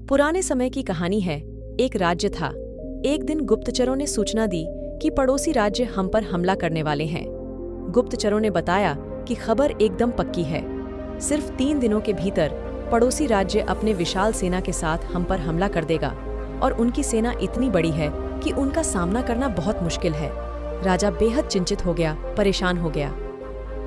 पुराने समय की कहानी है। एक राज्य था। एक दिन गुप्तचरों ने सूचना दी कि पड़ोसी राज्य हम पर हमला करने वाले हैं। गुप्तचरों ने बताया कि खबर एकदम पक्की है। सिर्फ 3 दिनों के भीतर पड़ोसी राज्य अपने विशाल सेना के साथ हम पर हमला कर देगा और उनकी सेना इतनी बड़ी है कि उनका सामना करना बहुत मुश्किल है। राजा बेहद चिंतित हो गया, परेशान हो गया।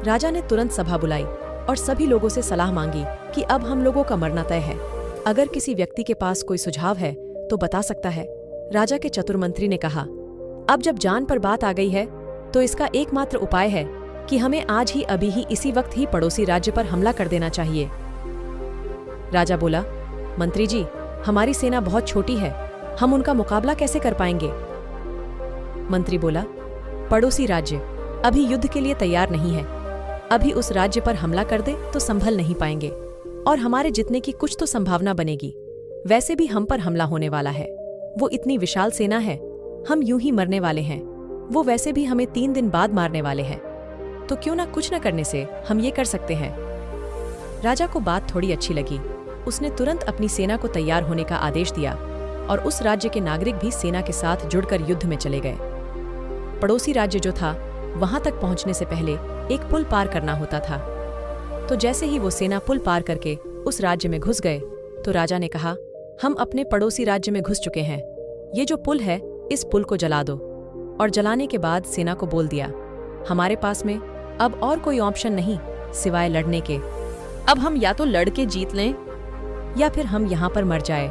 राजा ने तुरंत सभा बुलाई और सभी लोगों से सलाह मांगी कि अब हम लोगों का मरना तय है। अगर किसी व्यक्ति के पास कोई सुझाव है तो बता सकता है। राजा के चतुर मंत्री ने कहा, अब जब जान पर बात आ गई है तो इसका एकमात्र उपाय है कि हमें आज ही अभी ही इसी वक्त ही पड़ोसी राज्य पर हमला कर देना चाहिए। राजा बोला, मंत्री जी, हमारी सेना बहुत छोटी है, हम उनका मुकाबला कैसे कर पाएंगे? मंत्री बोला, पड़ोसी राज्य अभी युद्ध के लिए तैयार नहीं है। अभी उस राज्य पर हमला कर दे तो संभल नहीं पाएंगे और हमारे जीतने की कुछ तो संभावना बनेगी। वैसे भी हम पर हमला होने वाला है। वो इतनी विशाल सेना है, हम यूं ही मरने वाले हैं। वो वैसे भी हमें 3 दिन बाद मारने वाले हैं। तो क्यों ना कुछ न करने से हम ये कर सकते हैं। राजा को बात थोड़ी अच्छी लगी। उसने तुरंत अपनी सेना को तैयार होने का आदेश दिया और उस राज्य के नागरिक भी सेना के साथ जुड़कर युद्ध में चले गए। पड़ोसी राज्य जो था, वहां तक पहुंचने से पहले एक पुल पार करना होता था। तो जैसे ही वो सेना पुल पार करके उस राज्य में घुस गए तो राजा ने कहा, हम अपने पड़ोसी राज्य में घुस चुके हैं। ये जो पुल है, इस पुल को जला दो। और जलाने के बाद सेना को बोल दिया, हमारे पास में अब और कोई ऑप्शन नहीं सिवाय लड़ने के। अब हम या तो लड़ के जीत लें या फिर हम यहाँ पर मर जाए।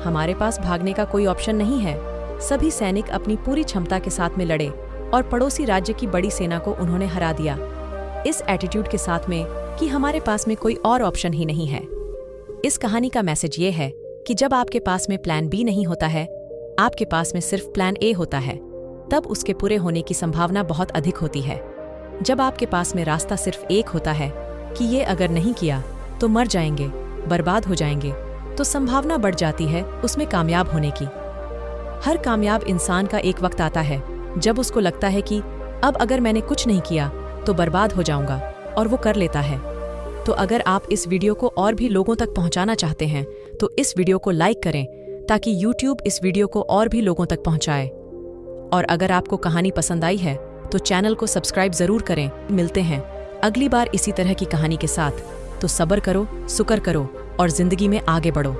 हमारे पास भागने का कोई ऑप्शन नहीं है। सभी सैनिक अपनी पूरी क्षमता के साथ में लड़े और पड़ोसी राज्य की बड़ी सेना को उन्होंने हरा दिया, इस एटीट्यूड के साथ में कि हमारे पास में कोई और ऑप्शन ही नहीं है। इस कहानी का मैसेज ये है कि जब आपके पास में प्लान बी नहीं होता है, आपके पास में सिर्फ प्लान ए होता है, तब उसके पूरे होने की संभावना बहुत अधिक होती है। जब आपके पास में रास्ता सिर्फ एक होता है कि ये अगर नहीं किया तो मर जाएंगे, बर्बाद हो जाएंगे, तो संभावना बढ़ जाती है उसमें कामयाब होने की। हर कामयाब इंसान का एक वक्त आता है जब उसको लगता है कि अब अगर मैंने कुछ नहीं किया तो बर्बाद हो जाऊंगा, और वो कर लेता है। तो अगर आप इस वीडियो को और भी लोगों तक पहुंचाना चाहते हैं तो इस वीडियो को लाइक करें ताकि YouTube इस वीडियो को और भी लोगों तक पहुंचाए। और अगर आपको कहानी पसंद आई है तो चैनल को सब्सक्राइब जरूर करें। मिलते हैं अगली बार इसी तरह की कहानी के साथ। तो सब्र करो, शुक्र करो और जिंदगी में आगे बढ़ो।